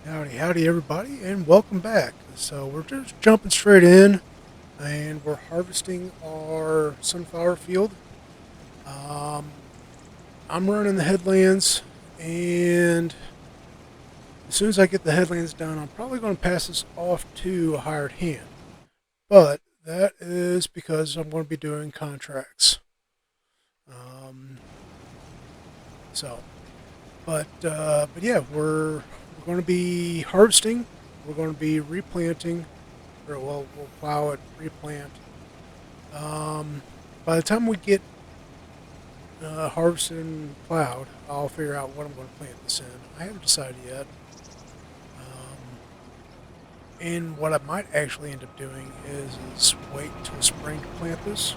Howdy, everybody, and welcome back. So we're just jumping straight in, and we're harvesting our sunflower field. Um, I'm running the headlands, and as soon as I get the headlands done, I'm probably going to pass this off to a hired hand. But that is because I'm going to be doing contracts. Um, so, but yeah, we're going to be harvesting. We're going to be replanting, or we'll plow it, replant. Um, by the time we get harvested and plowed, I'll figure out what I'm going to plant this in. I haven't decided yet. And what I might actually end up doing is wait until spring to plant this.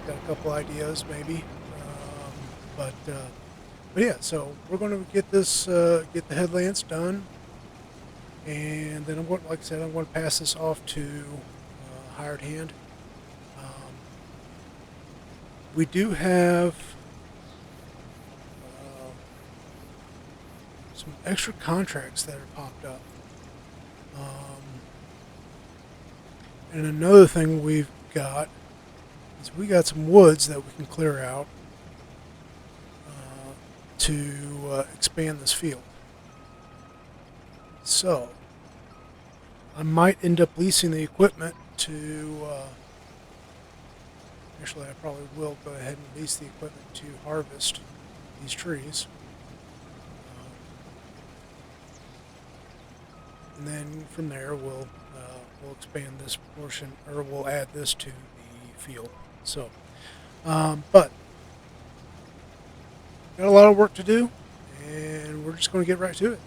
Got a couple ideas, maybe. But yeah, so we're going to get this, get the headlands done, and then like I said, I'm going to pass this off to a hired hand. Um, we do have uh, some extra contracts that are popped up. Um, and another thing we've got is we got some woods that we can clear out to expand this field. So I might end up leasing the equipment to. Actually, I probably will go ahead and lease the equipment to harvest these trees. And then from there, we'll expand this portion, or we'll add this to the field. So, but got a lot of work to do, and we're just going to get right to it.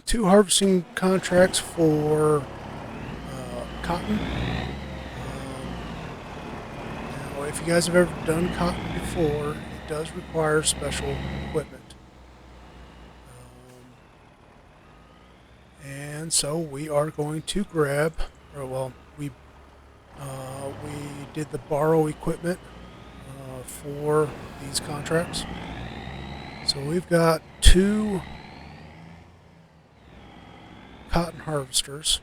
Two harvesting contracts for cotton. Now, if you guys have ever done cotton before, it does require special equipment. And so we are going to grab, or well, we did the borrow equipment for these contracts. So we've got two cotton harvesters,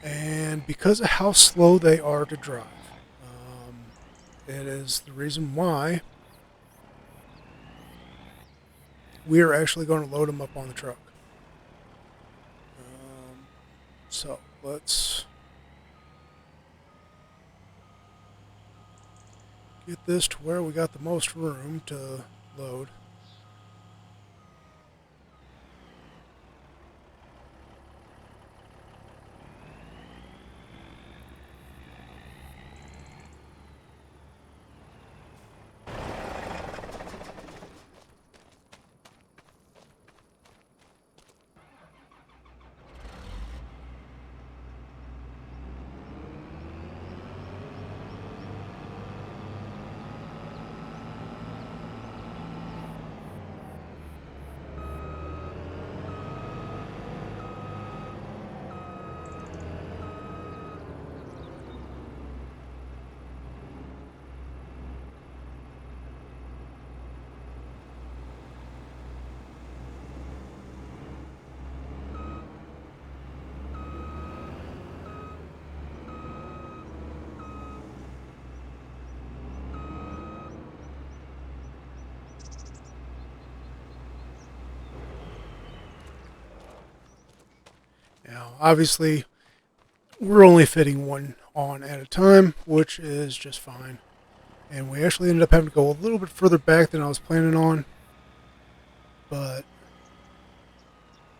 and because of how slow they are to drive, it is the reason why we are actually going to load them up on the truck. So let's get this to where we got the most room to load. Now, obviously, we're only fitting one on at a time, which is just fine. And we actually ended up having to go a little bit further back than I was planning on. But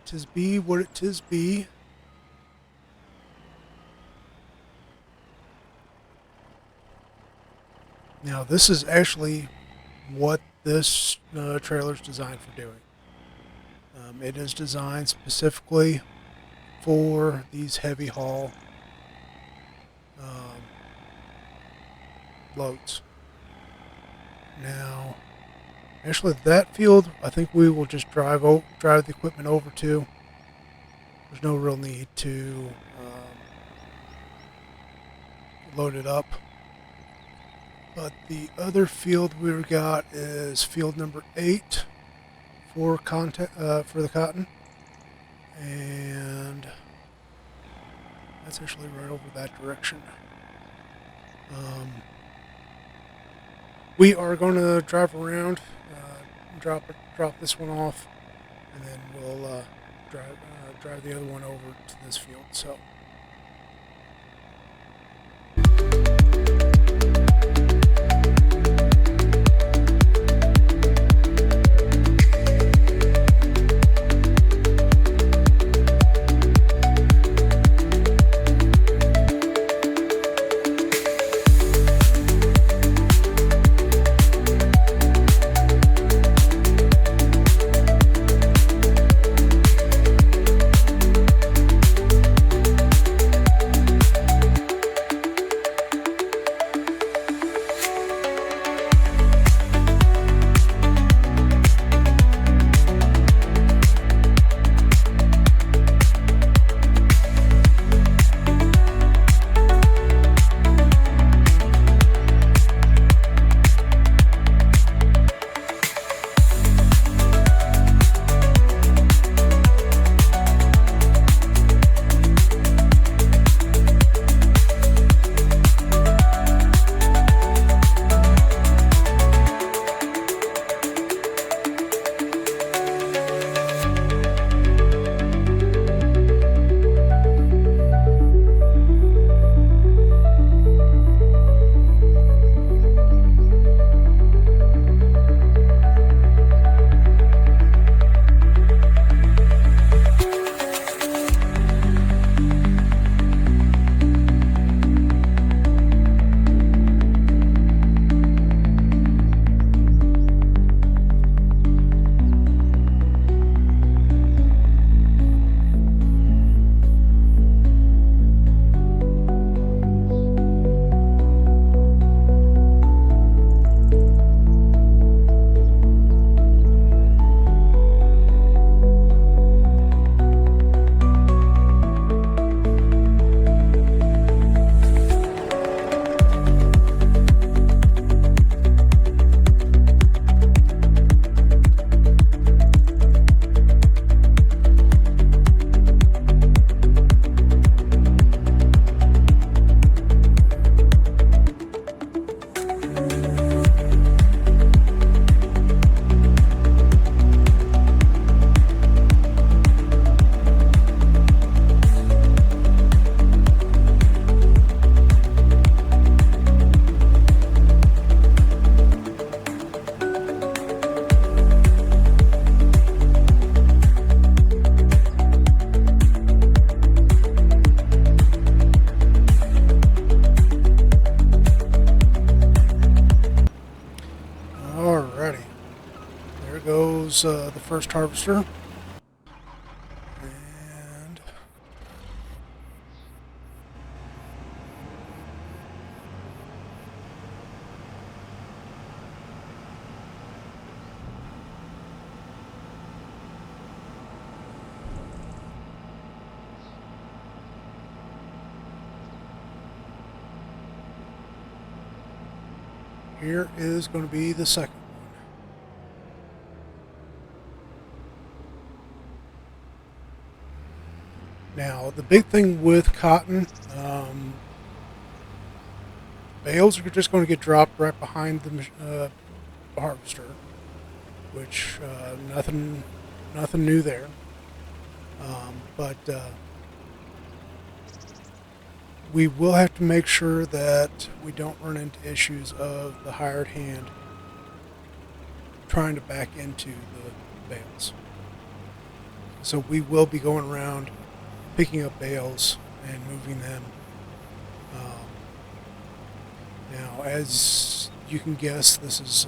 'tis be what it 'tis be. Now, this is actually what this trailer is designed for doing. It is designed specifically for these heavy haul loads. Now, actually, that field, I think we will just drive the equipment over to. There's no real need to load it up. But the other field we've got is field number 8 for the cotton, and that's actually right over that direction. We are going to drive around, drop this one off, and then we'll drive the other one over to this field. So. goes the first harvester. And here is going to be the second one. Now, the big thing with cotton, bales are just going to get dropped right behind the harvester, which nothing new there. But we will have to make sure that we don't run into issues of the hired hand trying to back into the bales. So we will be going around picking up bales and moving them. Now, as you can guess, this is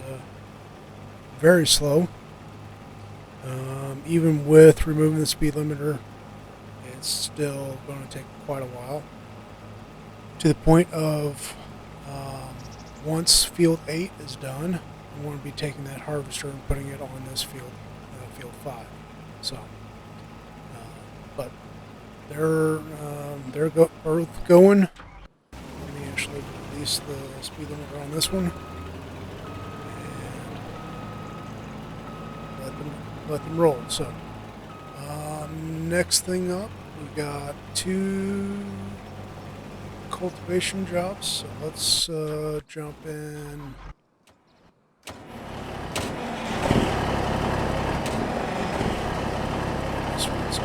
very slow. Even with removing the speed limiter, it's still going to take quite a while. To the point of once field 8 is done, I'm going to be taking that harvester and putting it on this field, field 5. So, but they're both going. Let me actually release the speed limiter on this one and let them roll. So, next thing up, we've got 2 cultivation jobs. So let's jump in. This one's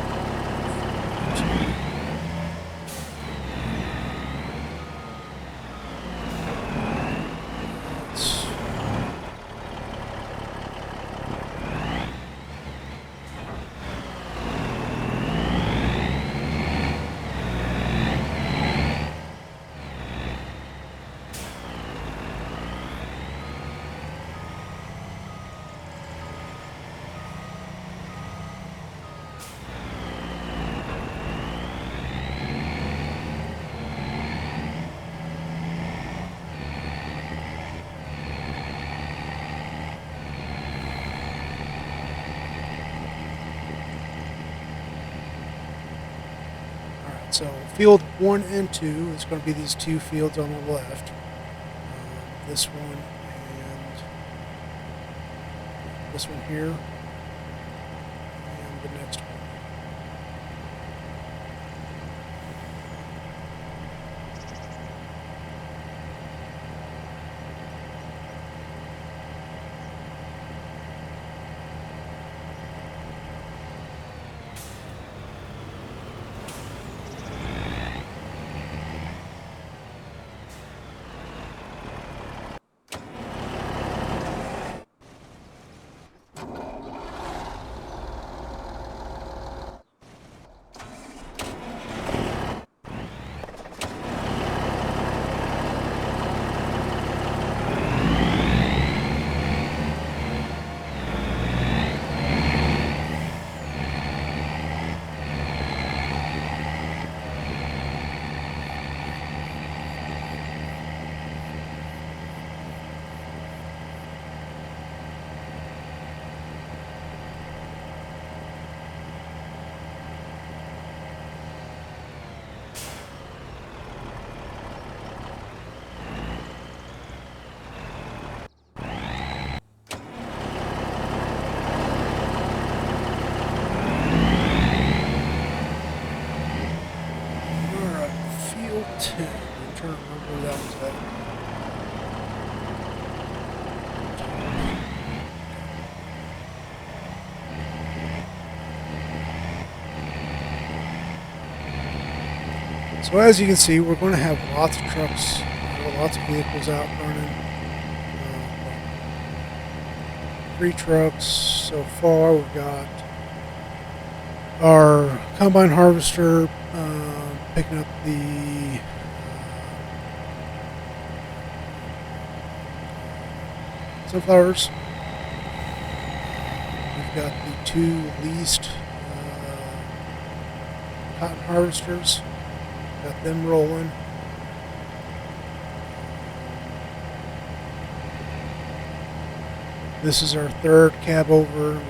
So field 1 and 2 is going to be these 2 fields on the left. This one and this one here, and the next one. I'm trying to remember where that was at. So as you can see, we're going to have lots of trucks, lots of vehicles out running. 3 trucks so far. We've got our combine harvester picking up the sunflowers. We've We got the two leased cotton harvesters. Got them rolling. This is our third cab over.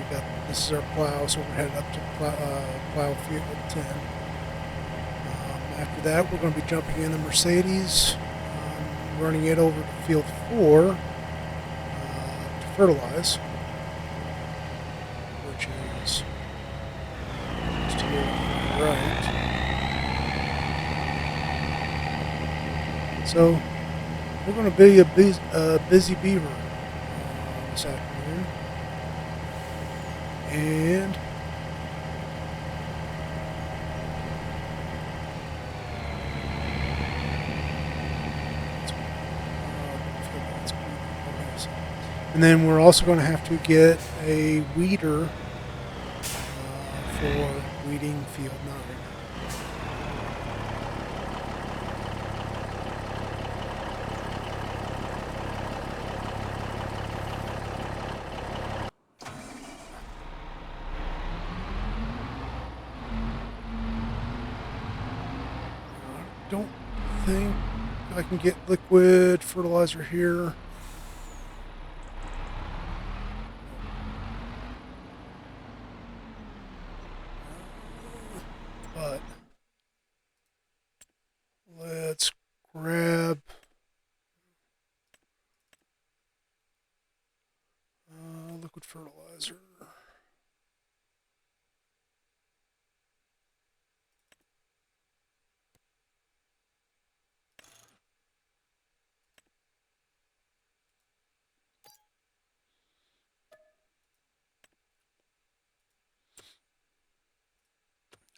This is our plow, so we're headed up to plow field 10. After that, we're going to be jumping in the Mercedes, running it over to field 4 to fertilize, which is just here on the right. So we're going to be a busy beaver this afternoon, and then we're also going to have to get a weeder for weeding field 9. Don't think I can get liquid fertilizer here. But let's grab liquid fertilizer.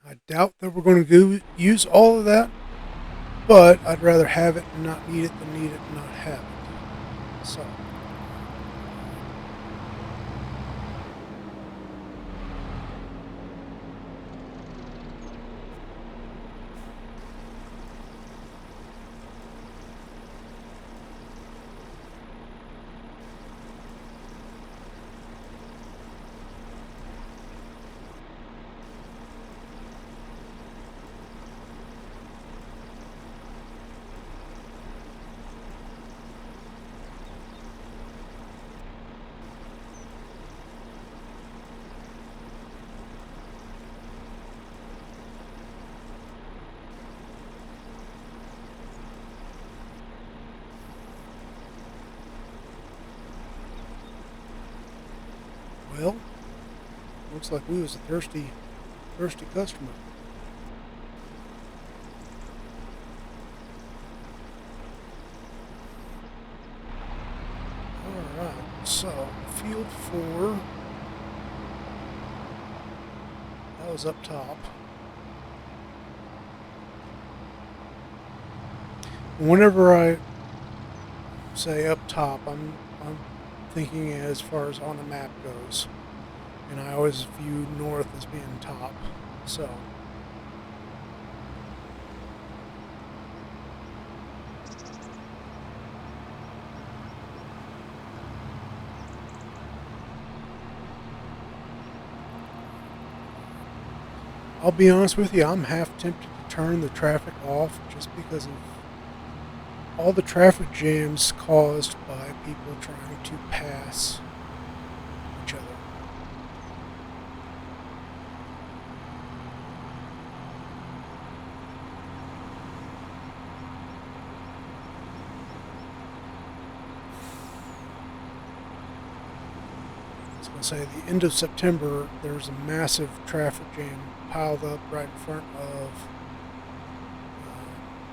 I doubt that we're going to use all of that, but I'd rather have it and not need it than need it and not have it. So. Well, looks like we was a thirsty customer. Alright, so field 4, that was up top. Whenever I say up top, I'm thinking as far as on the map goes, and I always view north as being top. So I'll be honest with you, I'm half tempted to turn the traffic off just because of all the traffic jams caused by people trying to pass each other. I was going to say, the end of September, there's a massive traffic jam piled up right in front of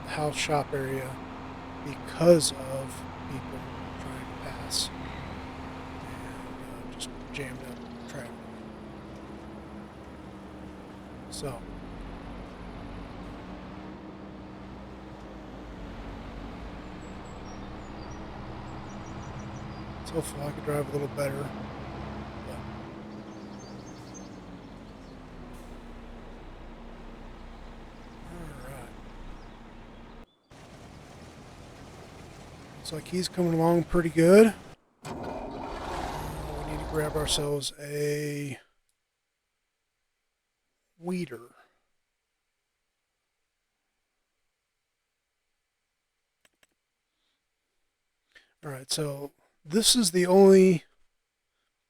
the house shop area because of people trying to pass and just jammed up traffic. So hopefully I can drive a little better. Looks like he's coming along pretty good. We need to grab ourselves a weeder. All right, so this is the only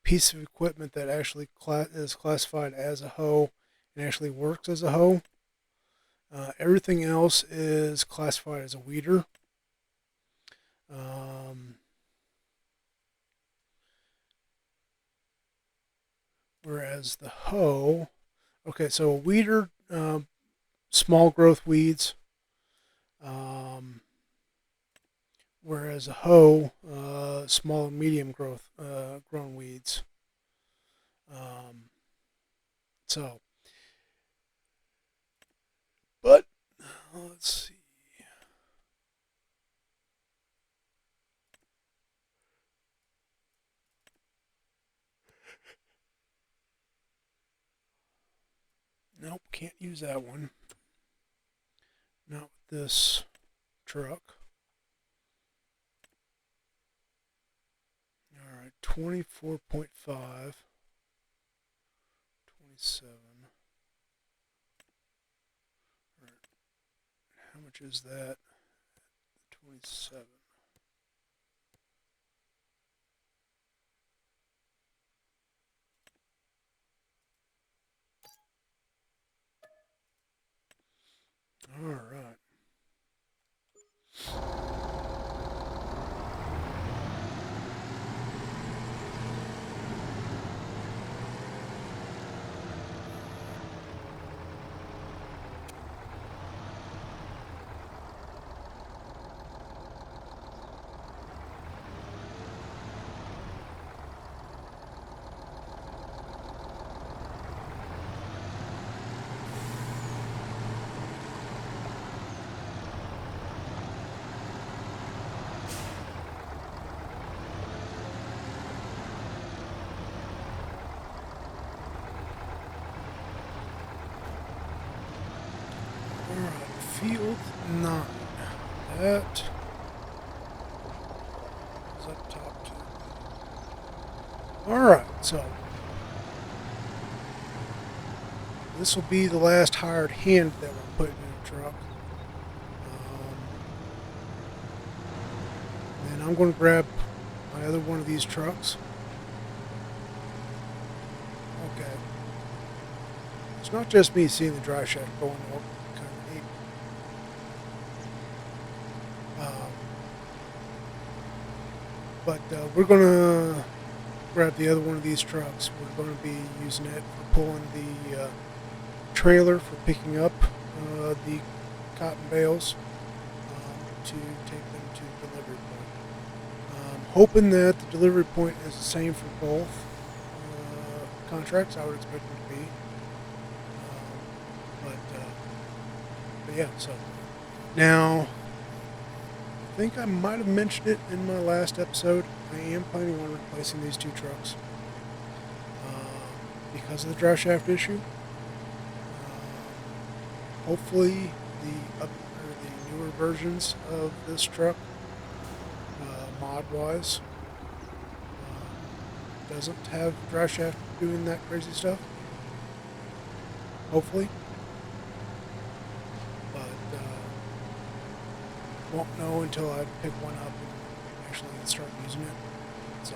piece of equipment that actually is classified as a hoe and actually works as a hoe. Everything else is classified as a weeder. Whereas the hoe, okay, so a weeder, small growth weeds, whereas a hoe, small and medium growth grown weeds. So, but let's see. Nope, can't use that one. Not with this truck. All right, 24.5, 27. How much is that? 27. All right. Field 9. That is up top too. Alright, so this will be the last hired hand that we're putting in a truck. And I'm going to grab my other one of these trucks. Okay. It's not just me seeing the dry shaft going up. But we're going to grab the other one of these trucks. We're going to be using it for pulling the trailer for picking up the cotton bales to take them to delivery point. Hoping that the delivery point is the same for both contracts. I would expect it to be. But yeah, so now I think I might have mentioned it in my last episode. I am planning on replacing these two trucks because of the dry shaft issue. Hopefully, the newer versions of this truck, mod-wise, doesn't have dry shaft doing that crazy stuff. Hopefully. Won't know until I pick one up and actually start using it. So,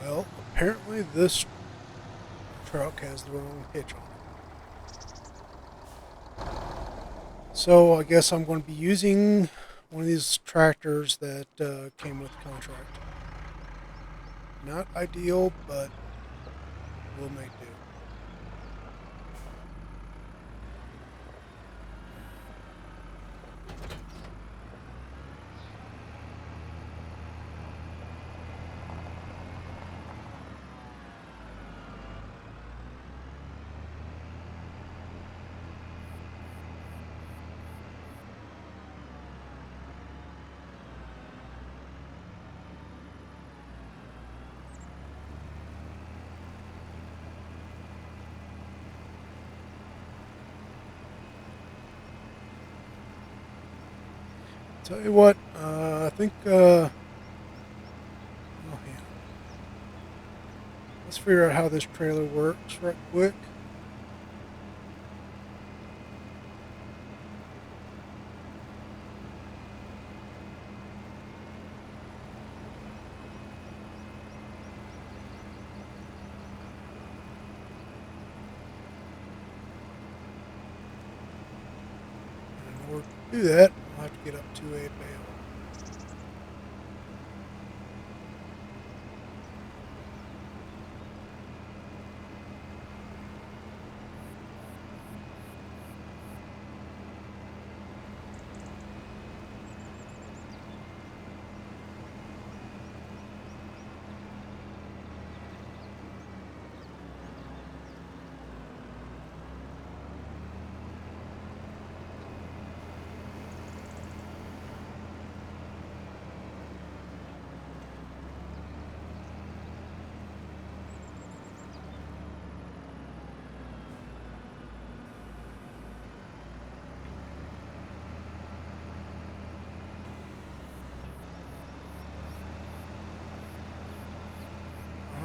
well, apparently this truck has the wrong hitch on it. So I guess I'm going to be using one of these tractors that came with the contract. Not ideal, but we'll make do. Tell you what, I think, oh yeah, let's figure out how this trailer works right quick. And in order to do that, I'll have to get up to a bale.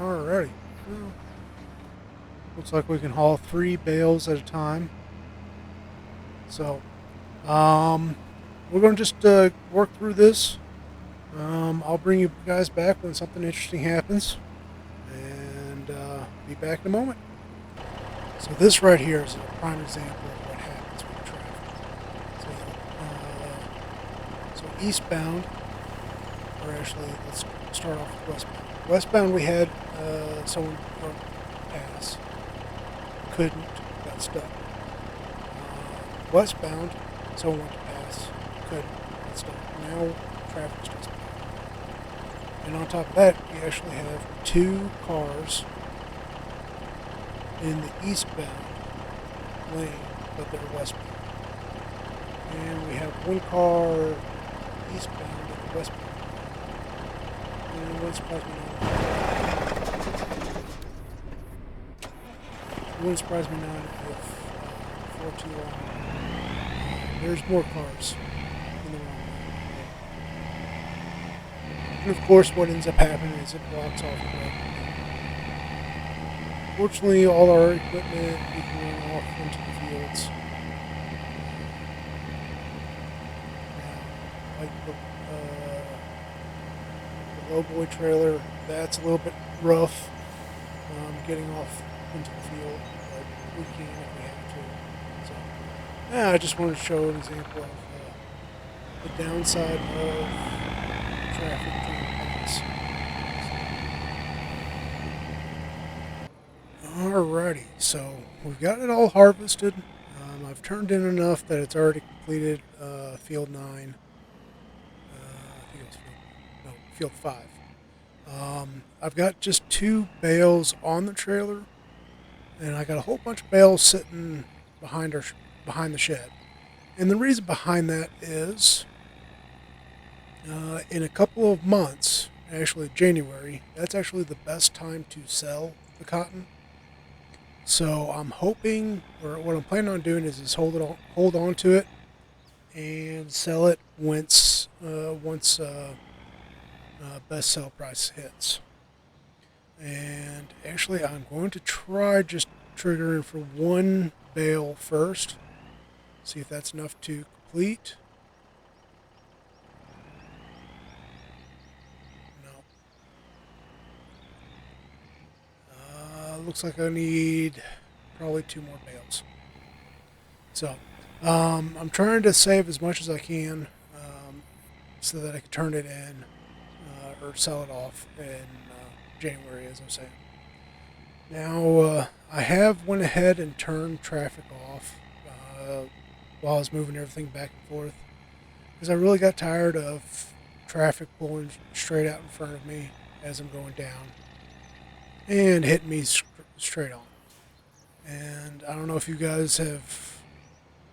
Alrighty. Well, looks like we can haul 3 bales at a time. So, um, we're going to just work through this. I'll bring you guys back when something interesting happens, and be back in a moment. So this right here is a prime example of what happens with traffic. So eastbound, or actually, let's start off with westbound. Westbound, we had someone pass, couldn't, got stuck. Westbound, someone went to pass, couldn't, got stuck. Now traffic's just. And on top of that, we actually have 2 cars in the eastbound lane, but they're westbound. And we have 1 car eastbound and westbound. And it wouldn't surprise me none if before too long there's more cars in the wrong lane. And of course, what ends up happening is it blocks off the road. Fortunately, all our equipment we can run off into the fields. Like the lowboy trailer, that's a little bit rough getting off into the field, but we can if we have to. So, yeah, I just wanted to show an example of the downside of traffic during pass. Alrighty, so we've got it all harvested. I've turned in enough that it's already completed field 9. I think it was field 5. I've got just 2 bales on the trailer, and I got a whole bunch of bales sitting behind the shed. And the reason behind that is, in a couple of months, actually January, that's actually the best time to sell the cotton. So I'm hoping, or what I'm planning on doing is hold on to it, and sell it once best sell price hits. And actually, I'm going to try just triggering for 1 bale first. See if that's enough to complete. No. Looks like I need probably 2 more bales. So, I'm trying to save as much as I can so that I can turn it in or sell it off and January, as I was saying. Now, I have went ahead and turned traffic off uh, while I was moving everything back and forth because I really got tired of traffic pulling straight out in front of me as I'm going down and hitting me straight on. And I don't know if you guys have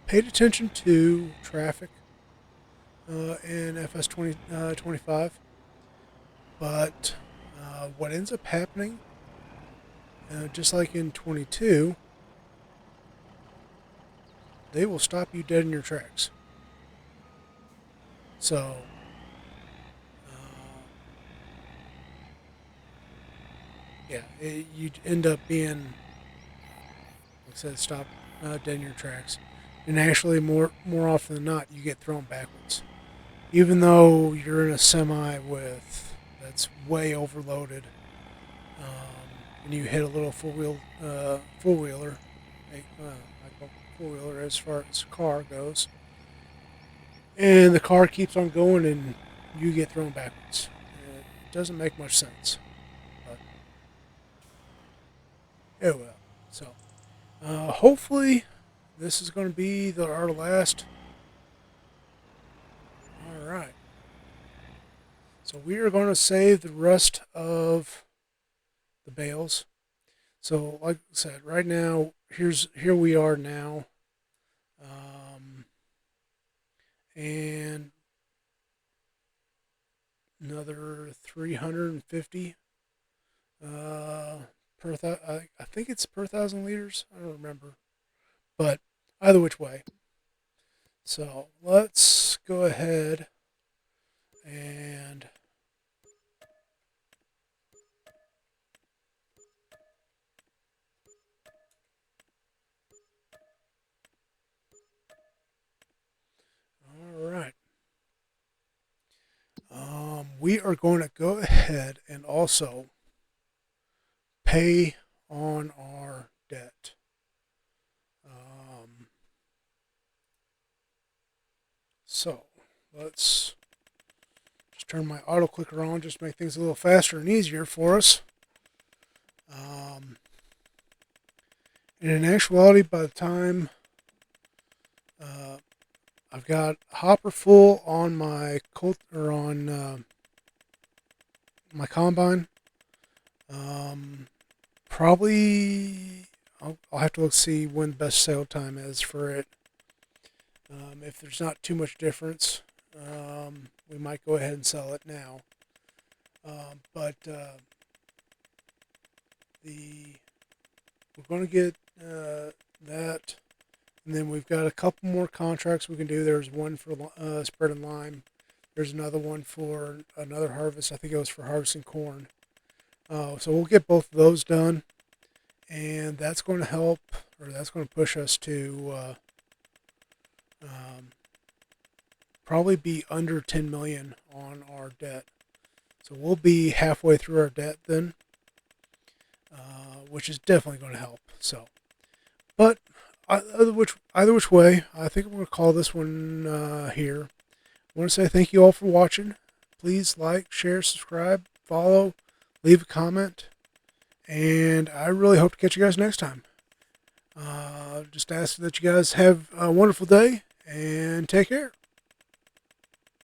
paid attention to traffic in FS 2025, but what ends up happening, just like in 22, they will stop you dead in your tracks. So, uh, yeah, you end up being, like I said, stopped dead in your tracks. And actually, more often than not, you get thrown backwards. Even though you're in a semi with that's way overloaded, and you hit a little four wheeler, I call four wheeler as far as car goes, and the car keeps on going, and you get thrown backwards. It doesn't make much sense, but it will. So, hopefully, this is going to be our last. All right. So we are going to save the rest of the bales. So, like I said, right now, here we are now, um, and another 350 I think it's per 1,000 liters. I don't remember, but either which way. So let's go ahead and all right. We are going to go ahead and also pay on our debt. Um, so let's just turn my auto clicker on, just make things a little faster and easier for us. Um, and in actuality, by the time uh, I've got hopper full on my my combine, um, probably I'll have to look see when the best sale time is for it. If there's not too much difference, we might go ahead and sell it now. But the we're going to get that, and then we've got a couple more contracts we can do. There's one for spread and lime. There's another one for another harvest. I think it was for harvesting corn. So we'll get both of those done, and that's going to help, or that's going to push us to um, probably be under 10 million on our debt. So we'll be halfway through our debt then, which is definitely going to help. So, but either which way, I think I'm going to call this one here. I want to say thank you all for watching. Please like, share, subscribe, follow, leave a comment, and I really hope to catch you guys next time. Just ask that you guys have a wonderful day and take care.